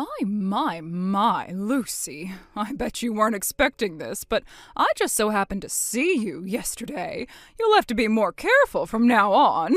My, Lucy. I bet you weren't expecting this, but I just so happened to see you yesterday. You'll have to be more careful from now on.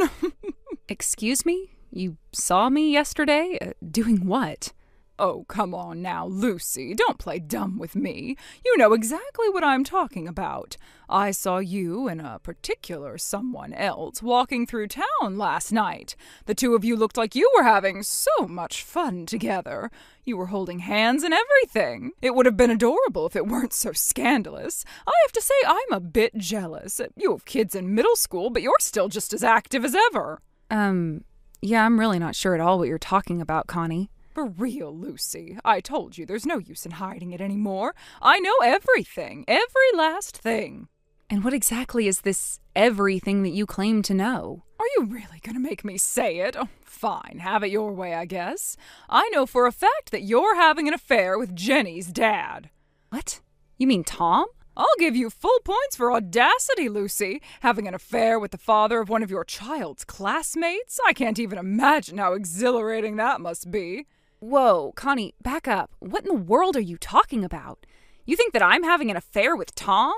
Excuse me? You saw me yesterday? Doing what? Oh, come on now, Lucy. Don't play dumb with me. You know exactly what I'm talking about. I saw you and a particular someone else walking through town last night. The two of you looked like you were having so much fun together. You were holding hands and everything. It would have been adorable if it weren't so scandalous. I have to say I'm a bit jealous. You have kids in middle school, but you're still just as active as ever. Yeah, I'm really not sure at all what you're talking about, Connie. For real, Lucy. I told you there's no use in hiding it anymore. I know everything. Every last thing. And what exactly is this everything that you claim to know? Are you really going to make me say it? Oh, fine, have it your way, I guess. I know for a fact that you're having an affair with Jenny's dad. What? You mean Tom? I'll give you full points for audacity, Lucy. Having an affair with the father of one of your child's classmates? I can't even imagine how exhilarating that must be. Whoa, Connie, back up. What in the world are you talking about? You think that I'm having an affair with Tom?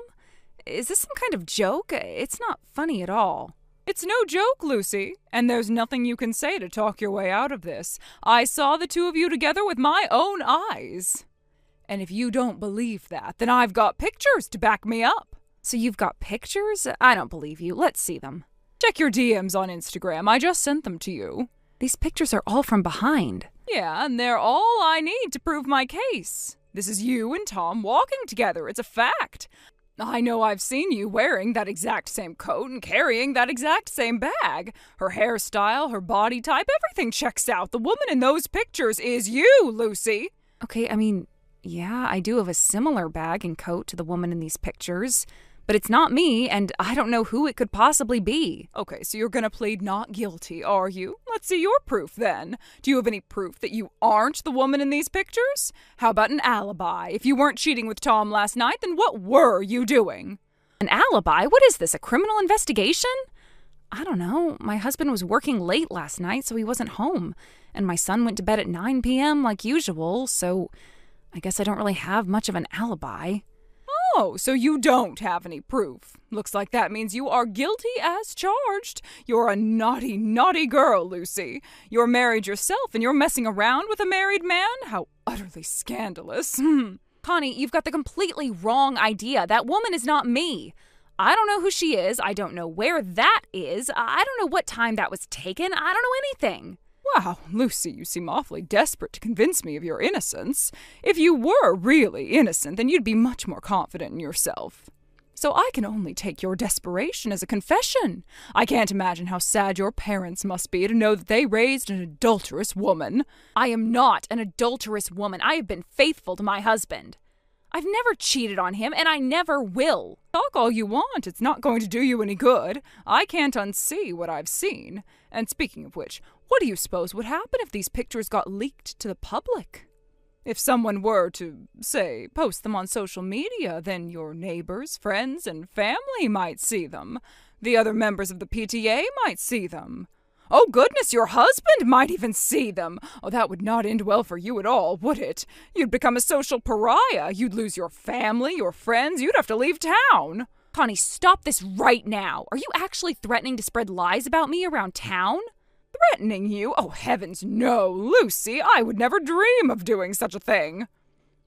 Is this some kind of joke? It's not funny at all. It's no joke, Lucy, and there's nothing you can say to talk your way out of this. I saw the two of you together with my own eyes. And if you don't believe that, then I've got pictures to back me up. So you've got pictures? I don't believe you. Let's see them. Check your DMs on Instagram. I just sent them to you. These pictures are all from behind. Yeah, and they're all I need to prove my case. This is you and Tom walking together. It's a fact. I know I've seen you wearing that exact same coat and carrying that exact same bag. Her hairstyle, her body type, everything checks out. The woman in those pictures is you, Lucy. Okay, yeah, I do have a similar bag and coat to the woman in these pictures. But it's not me, and I don't know who it could possibly be. Okay, so you're gonna plead not guilty, are you? Let's see your proof, then. Do you have any proof that you aren't the woman in these pictures? How about an alibi? If you weren't cheating with Tom last night, then what were you doing? An alibi? What is this, a criminal investigation? I don't know. My husband was working late last night, so he wasn't home. And my son went to bed at 9 p.m. like usual, so I guess I don't really have much of an alibi. Oh, so you don't have any proof. Looks like that means you are guilty as charged. You're a naughty, naughty girl, Lucy. You're married yourself and you're messing around with a married man? How utterly scandalous. Connie, you've got the completely wrong idea. That woman is not me. I don't know who she is. I don't know where that is. I don't know what time that was taken. I don't know anything. Wow, Lucy, you seem awfully desperate to convince me of your innocence. If you were really innocent, then you'd be much more confident in yourself. So I can only take your desperation as a confession. I can't imagine how sad your parents must be to know that they raised an adulterous woman. I am not an adulterous woman. I have been faithful to my husband. I've never cheated on him, and I never will. Talk all you want. It's not going to do you any good. I can't unsee what I've seen. And speaking of which, what do you suppose would happen if these pictures got leaked to the public? If someone were to, say, post them on social media, then your neighbors, friends, and family might see them. The other members of the PTA might see them. Oh, goodness, your husband might even see them. Oh, that would not end well for you at all, would it? You'd become a social pariah. You'd lose your family, your friends. You'd have to leave town. Connie, stop this right now. Are you actually threatening to spread lies about me around town? Threatening you? Oh, heavens, no, Lucy. I would never dream of doing such a thing.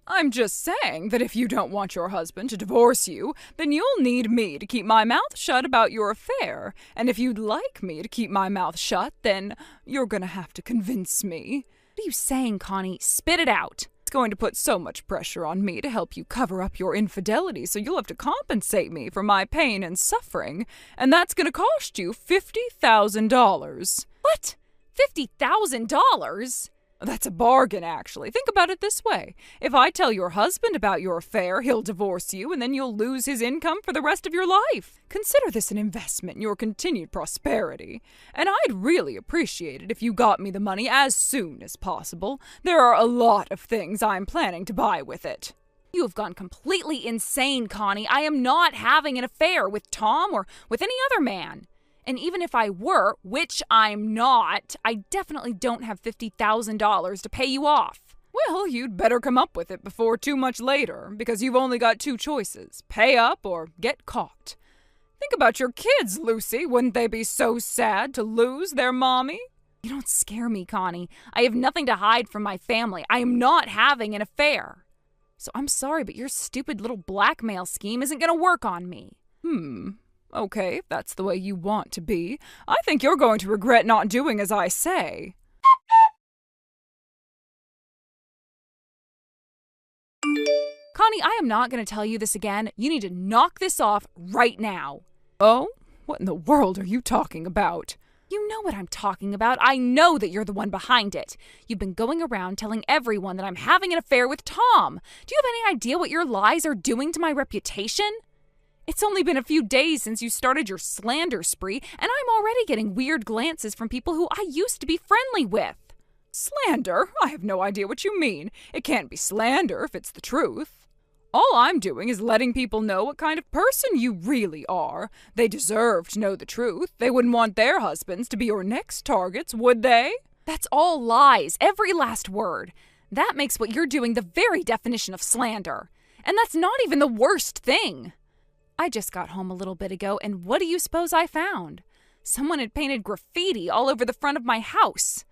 I'm just saying that if you don't want your husband to divorce you, then you'll need me to keep my mouth shut about your affair. And if you'd like me to keep my mouth shut, then you're gonna have to convince me. What are you saying, Connie? Spit it out. It's going to put so much pressure on me to help you cover up your infidelity, so you'll have to compensate me for my pain and suffering. And that's gonna cost you $50,000. What? $50,000? That's a bargain, actually. Think about it this way. If I tell your husband about your affair, he'll divorce you, and then you'll lose his income for the rest of your life. Consider this an investment in your continued prosperity. And I'd really appreciate it if you got me the money as soon as possible. There are a lot of things I'm planning to buy with it. You have gone completely insane, Connie. I am not having an affair with Tom or with any other man. And even if I were, which I'm not, I definitely don't have $50,000 to pay you off. Well, you'd better come up with it before too much later, because you've only got two choices: pay up or get caught. Think about your kids, Lucy. Wouldn't they be so sad to lose their mommy? You don't scare me, Connie. I have nothing to hide from my family. I am not having an affair. So I'm sorry, but your stupid little blackmail scheme isn't going to work on me. Okay, if that's the way you want to be. I think you're going to regret not doing as I say. Connie, I am not going to tell you this again. You need to knock this off right now. Oh? What in the world are you talking about? You know what I'm talking about. I know that you're the one behind it. You've been going around telling everyone that I'm having an affair with Tom. Do you have any idea what your lies are doing to my reputation? It's only been a few days since you started your slander spree, and I'm already getting weird glances from people who I used to be friendly with. Slander? I have no idea what you mean. It can't be slander if it's the truth. All I'm doing is letting people know what kind of person you really are. They deserve to know the truth. They wouldn't want their husbands to be your next targets, would they? That's all lies, every last word. That makes what you're doing the very definition of slander. And that's not even the worst thing. I just got home a little bit ago, and what do you suppose I found? Someone had painted graffiti all over the front of my house.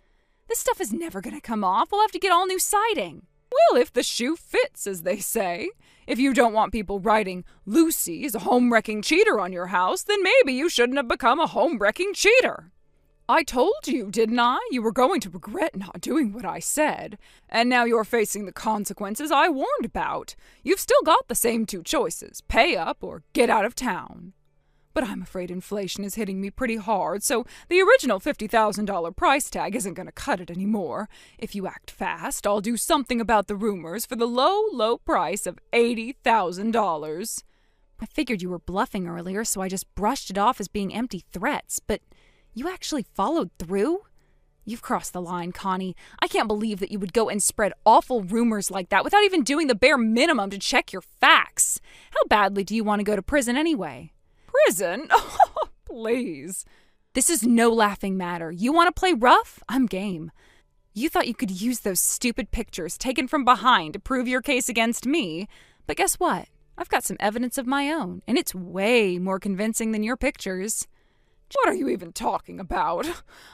This stuff is never going to come off. We'll have to get all new siding. Well, if the shoe fits, as they say. If you don't want people writing, Lucy is a home-wrecking cheater on your house, then maybe you shouldn't have become a home-wrecking cheater. I told you, didn't I? You were going to regret not doing what I said. And now you're facing the consequences I warned about. You've still got the same two choices: pay up or get out of town. But I'm afraid inflation is hitting me pretty hard, so the original $50,000 price tag isn't going to cut it anymore. If you act fast, I'll do something about the rumors for the low, low price of $80,000. I figured you were bluffing earlier, so I just brushed it off as being empty threats, but you actually followed through? You've crossed the line, Connie. I can't believe that you would go and spread awful rumors like that without even doing the bare minimum to check your facts. How badly do you want to go to prison anyway? Prison? Oh, please. This is no laughing matter. You want to play rough? I'm game. You thought you could use those stupid pictures taken from behind to prove your case against me, but guess what? I've got some evidence of my own, and it's way more convincing than your pictures. What are you even talking about?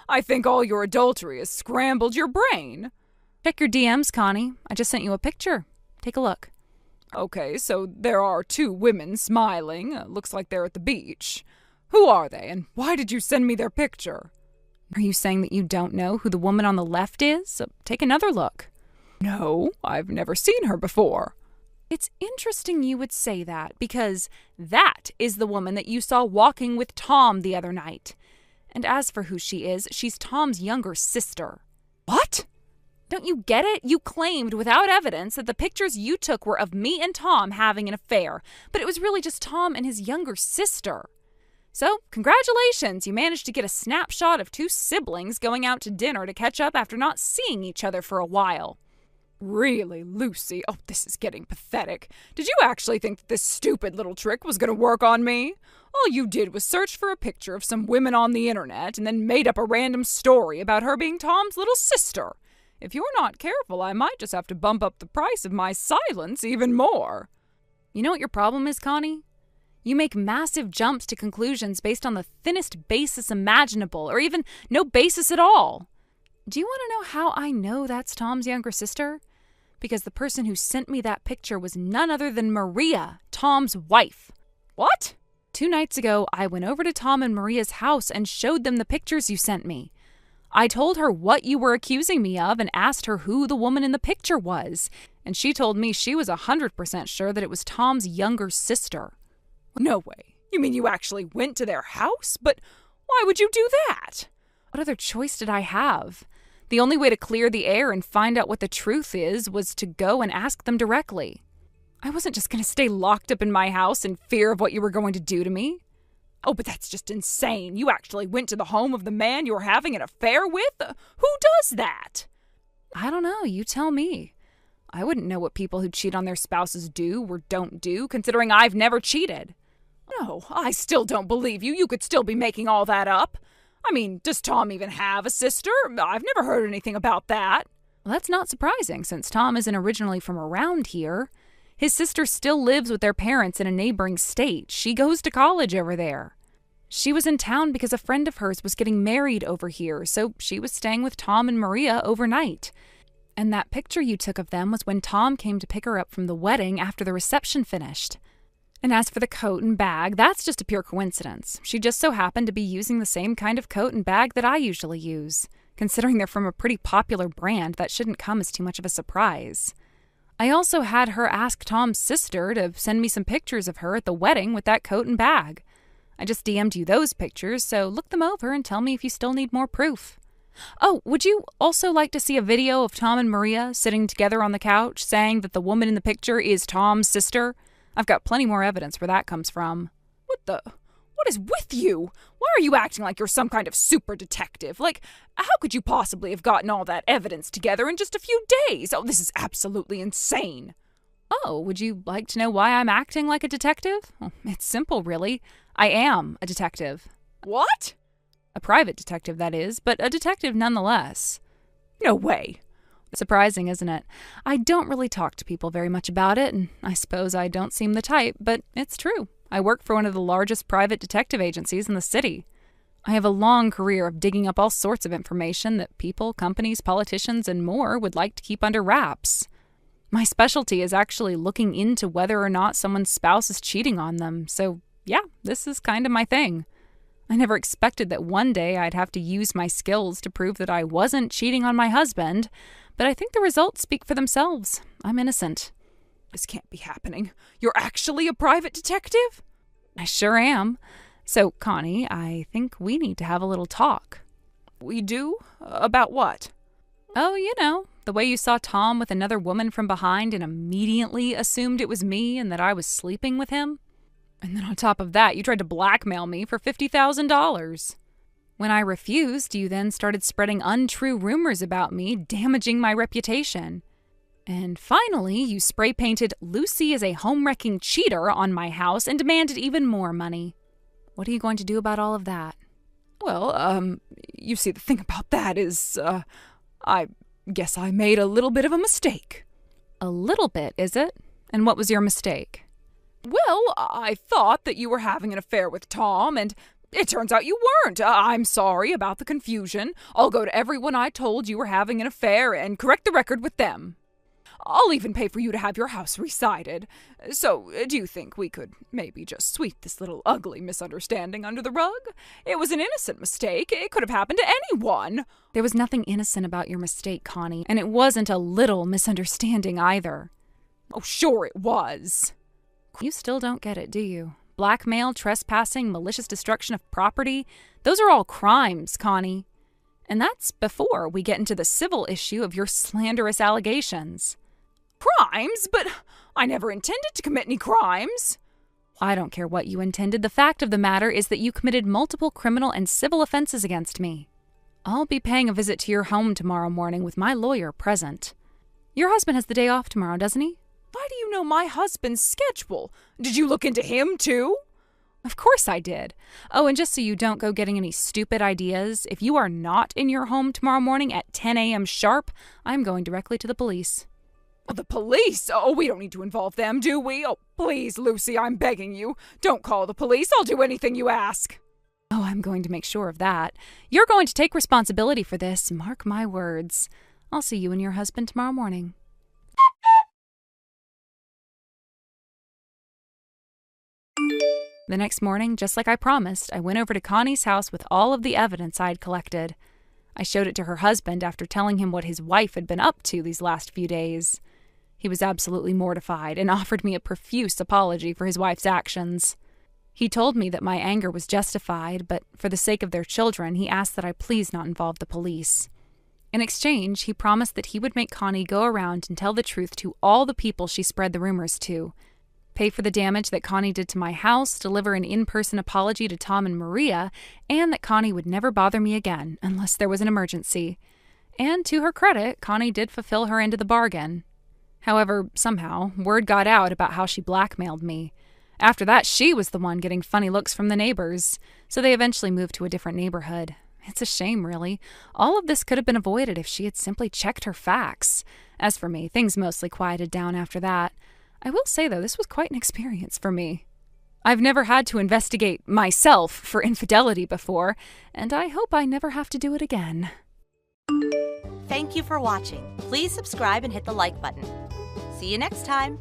I think all your adultery has scrambled your brain. Check your DMs, Connie. I just sent you a picture. Take a look. Okay, so there are two women smiling. Looks like they're at the beach. Who are they, and why did you send me their picture? Are you saying that you don't know who the woman on the left is? Take another look. No, I've never seen her before. It's interesting you would say that, because that is the woman that you saw walking with Tom the other night. And as for who she is, she's Tom's younger sister. What? Don't you get it? You claimed without evidence that the pictures you took were of me and Tom having an affair, but it was really just Tom and his younger sister. So, congratulations, you managed to get a snapshot of two siblings going out to dinner to catch up after not seeing each other for a while. Really, Lucy? Oh, this is getting pathetic. Did you actually think that this stupid little trick was going to work on me? All you did was search for a picture of some women on the internet and then made up a random story about her being Tom's little sister. If you're not careful, I might just have to bump up the price of my silence even more. You know what your problem is, Connie? You make massive jumps to conclusions based on the thinnest basis imaginable, or even no basis at all. Do you want to know how I know that's Tom's younger sister? Because the person who sent me that picture was none other than Maria, Tom's wife. What? 2 nights ago, I went over to Tom and Maria's house and showed them the pictures you sent me. I told her what you were accusing me of and asked her who the woman in the picture was, and she told me she was 100% sure that it was Tom's younger sister. No way. You mean you actually went to their house? But why would you do that? What other choice did I have? The only way to clear the air and find out what the truth is was to go and ask them directly. I wasn't just going to stay locked up in my house in fear of what you were going to do to me. Oh, but that's just insane. You actually went to the home of the man you're having an affair with? Who does that? I don't know. You tell me. I wouldn't know what people who cheat on their spouses do or don't do, considering I've never cheated. No, I still don't believe you. You could still be making all that up. I mean, does Tom even have a sister? I've never heard anything about that. Well, that's not surprising, since Tom isn't originally from around here. His sister still lives with their parents in a neighboring state. She goes to college over there. She was in town because a friend of hers was getting married over here, so she was staying with Tom and Maria overnight. And that picture you took of them was when Tom came to pick her up from the wedding after the reception finished. And as for the coat and bag, that's just a pure coincidence. She just so happened to be using the same kind of coat and bag that I usually use. Considering they're from a pretty popular brand, that shouldn't come as too much of a surprise. I also had her ask Tom's sister to send me some pictures of her at the wedding with that coat and bag. I just DM'd you those pictures, so look them over and tell me if you still need more proof. Oh, would you also like to see a video of Tom and Maria sitting together on the couch saying that the woman in the picture is Tom's sister? I've got plenty more evidence where that comes from. What is with you? Why are you acting like you're some kind of super detective? Like, how could you possibly have gotten all that evidence together in just a few days? Oh, this is absolutely insane. Oh, would you like to know why I'm acting like a detective? Well, it's simple, really. I am a detective. What? A private detective, that is, but a detective nonetheless. No way. Surprising, isn't it? I don't really talk to people very much about it, and I suppose I don't seem the type, but it's true. I work for one of the largest private detective agencies in the city. I have a long career of digging up all sorts of information that people, companies, politicians, and more would like to keep under wraps. My specialty is actually looking into whether or not someone's spouse is cheating on them, so yeah, this is kind of my thing. I never expected that one day I'd have to use my skills to prove that I wasn't cheating on my husband, but I think the results speak for themselves. I'm innocent. This can't be happening. You're actually a private detective? I sure am. So, Connie, I think we need to have a little talk. We do? About what? Oh, you know, the way you saw Tom with another woman from behind and immediately assumed it was me and that I was sleeping with him. And then on top of that, you tried to blackmail me for $50,000. When I refused, you then started spreading untrue rumors about me, damaging my reputation. And finally, you spray-painted Lucy as a home-wrecking cheater on my house and demanded even more money. What are you going to do about all of that? Well, you see, the thing about that is, I guess I made a little bit of a mistake. A little bit, is it? And what was your mistake? Well, I thought that you were having an affair with Tom, and it turns out you weren't. I'm sorry about the confusion. I'll go to everyone I told you were having an affair and correct the record with them. I'll even pay for you to have your house resided. So, do you think we could maybe just sweep this little ugly misunderstanding under the rug? It was an innocent mistake. It could have happened to anyone. There was nothing innocent about your mistake, Connie, and it wasn't a little misunderstanding either. Oh, sure it was. You still don't get it, do you? Blackmail, trespassing, malicious destruction of property, those are all crimes, Connie. And that's before we get into the civil issue of your slanderous allegations. Crimes? But I never intended to commit any crimes. I don't care what you intended. The fact of the matter is that you committed multiple criminal and civil offenses against me. I'll be paying a visit to your home tomorrow morning with my lawyer present. Your husband has the day off tomorrow, doesn't he? Why do you know my husband's schedule? Did you look into him, too? Of course I did. Oh, and just so you don't go getting any stupid ideas, if you are not in your home tomorrow morning at 10 a.m. sharp, I'm going directly to the police. The police? Oh, we don't need to involve them, do we? Oh, please, Lucy, I'm begging you. Don't call the police. I'll do anything you ask. Oh, I'm going to make sure of that. You're going to take responsibility for this, mark my words. I'll see you and your husband tomorrow morning. The next morning, just like I promised, I went over to Connie's house with all of the evidence I had collected. I showed it to her husband after telling him what his wife had been up to these last few days. He was absolutely mortified and offered me a profuse apology for his wife's actions. He told me that my anger was justified, but for the sake of their children, he asked that I please not involve the police. In exchange, he promised that he would make Connie go around and tell the truth to all the people she spread the rumors to, pay for the damage that Connie did to my house, deliver an in-person apology to Tom and Maria, and that Connie would never bother me again unless there was an emergency. And to her credit, Connie did fulfill her end of the bargain. However, somehow, word got out about how she blackmailed me. After that, she was the one getting funny looks from the neighbors, so they eventually moved to a different neighborhood. It's a shame, really. All of this could have been avoided if she had simply checked her facts. As for me, things mostly quieted down after that. I will say, though, this was quite an experience for me. I've never had to investigate myself for infidelity before, and I hope I never have to do it again. Thank you for watching. Please subscribe and hit the like button. See you next time.